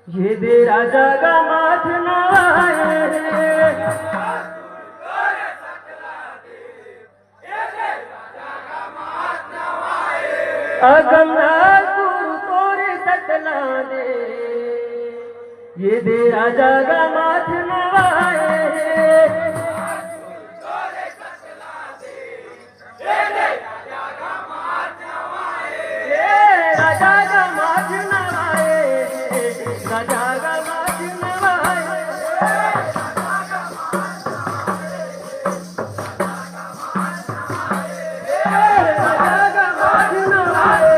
ये दे राजा का माथ नवाए अगमनाथ गुरु तोरे सकला दे ये दे राजा का माथ नवाए राजा का माथ नवाए राजा का माथ नवाए राजा का माथ नवाए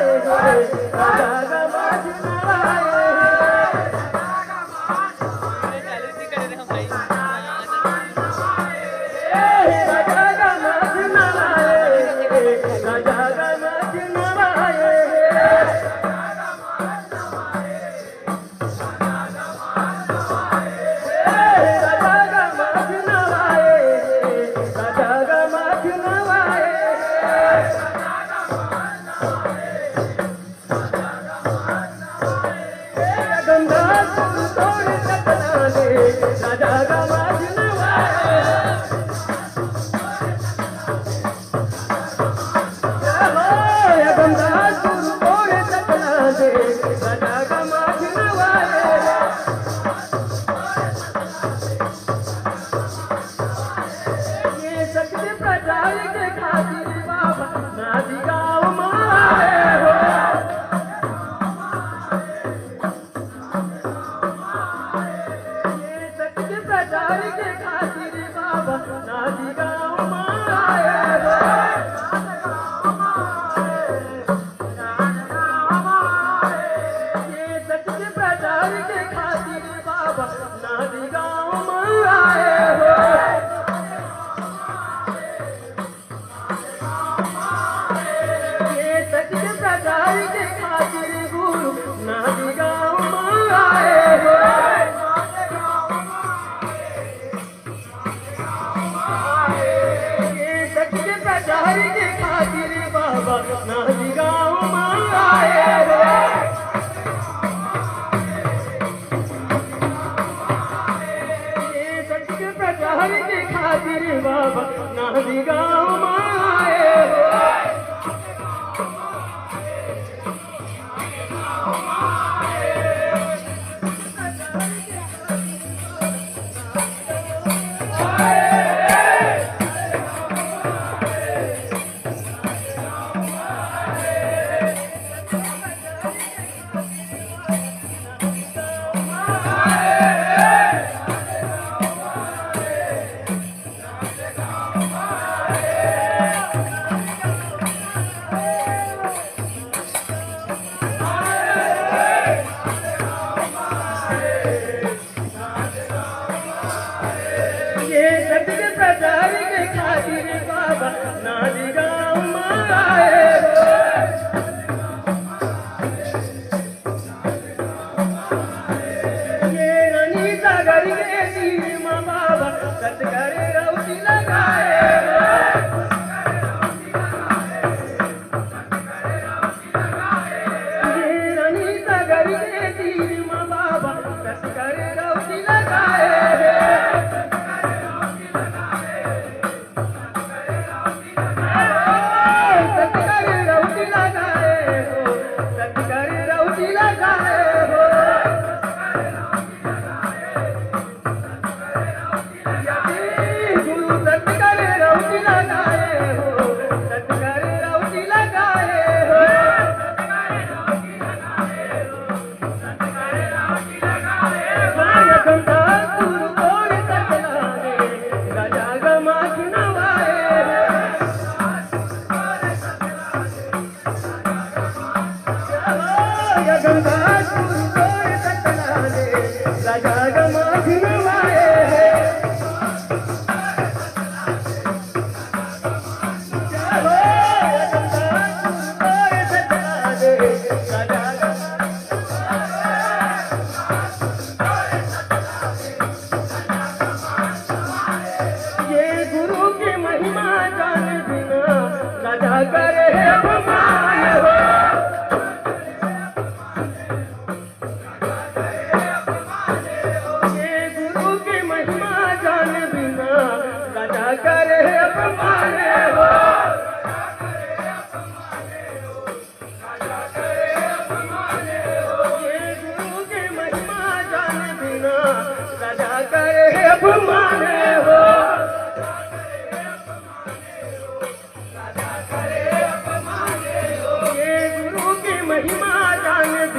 राजा का माथ नवाए राजा का माथ नवाए राजा का माथ नवाए राजा का माथ नवाए गंगास गुरु तोरे सकला दे राजा का माथ नवाए ये सत्य प्रचार के खातिर बाबा नादी गाँव माए हो प्रचार के खातिर बाबा नादी गाँव माए हो ये सत्य प्रचार के खातिर बाबा नादी गाँव माए हो ये सत्य प्रचार के खातिर गुरु नादी गाँव माए हो प्रचार के खातिर बाबा नादी गाँव माए हो ये सत्य प्रचार के खातिर बाबा नादी गाँव माए हो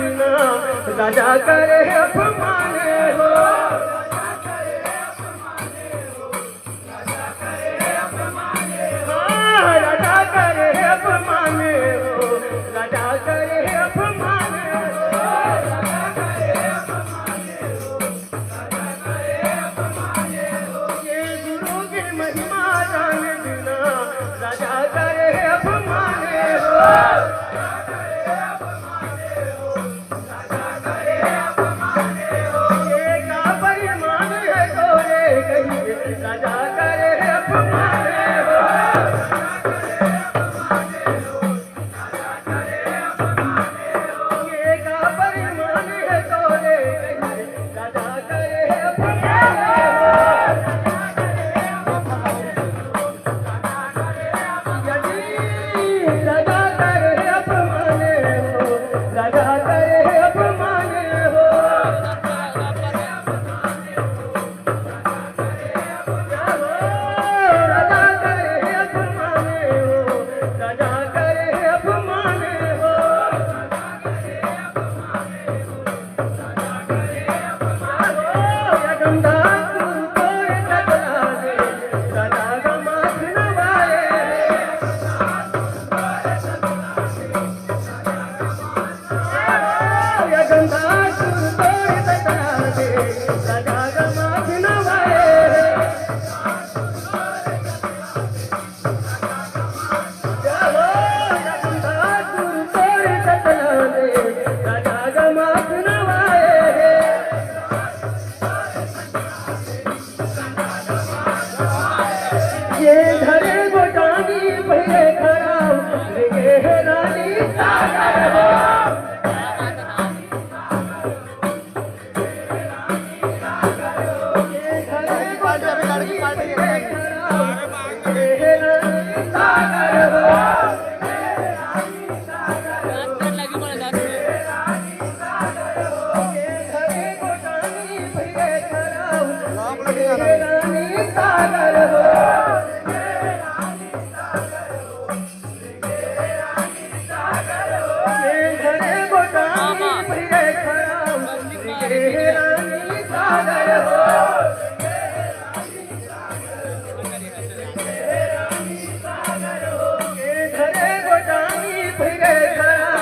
बिना राजा करे अपमान हो। हाँ, राजा करे अपमान हो, राजा करे अपमान हो। ये गुरु की महिमा जाने बिना राजा करे अपमान हो। ये का परिमान है तोरे कहीं राजा करे अपमान हो। ये का परिमान है तोरे कहीं राजा करे अपमान हो। यदि राजा करे अपमान हो, राजा करे अपमान हो। राजा करे अपमान हो, राजा करे अपमान हो। या गंगा तू तोरे तकला दे, राजा का माथ नवाए। या गंगा तू तोरे तकला दे, राजा का माथ नवाए। या गंगा तू तोरे तकला दे, राजा का माथ नवाए। ये घरे गोटानी पहले खड़ा लेके है रानी सागर हो। ये घरे गोटानी पहले खड़ा लेके है रानी सागर हो। ये घरे गोटानी पहले खड़ा लेके है रानी सागर हो। ये घरे गोटानी पहले खड़ा लेके है रानी सागर हो। ये घरे गोटानी पहले खड़ा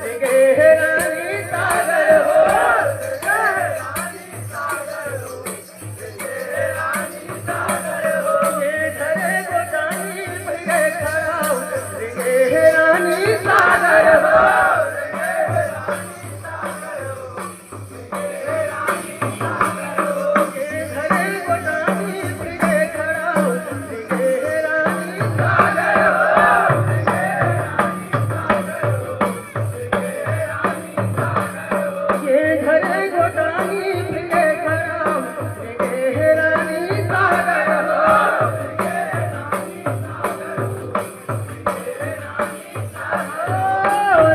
लेके है रानी सागर हो। ये घरे गोटानी पहले खड़ा लेके है रानी सागर हो। ये घरे गोटानी पहले खड़ा लेके है रानी सागर हो। ये घरे गोटानी पहले खड़ा लेके है रानी सागर हो।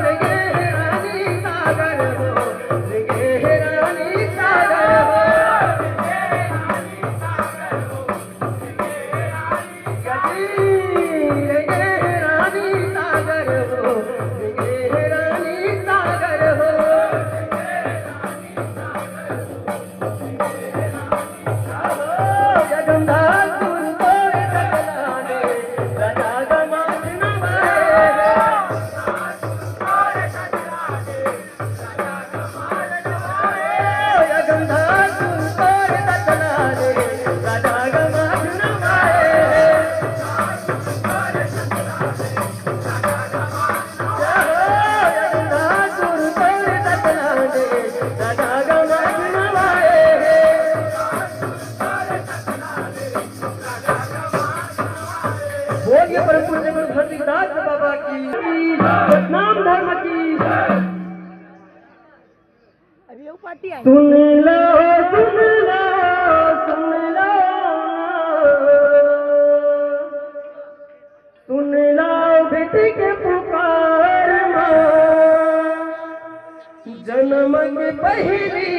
लेके है रानी सागर हो, लेके है रानी सागर हो। यदि लेके है रानी सागर हो, लेके है रानी सागर हो। या गंगा तू तोरे तकला दे, राजा का माथ नवाए। या गंगा तू तोरे तकला दे, राजा का माथ नवाए। या गंगा तू तोरे तकला दे, राजा का माथ नवाए। बोलिए परम पूज्य गुरु भक्तिदास बाबा की, सतनाम धर्म की। अभी वो पार्टी आई। सुन लो सुन लो सुन लो, सुन लो बेटी के पुकार माँ, जन्म की पहली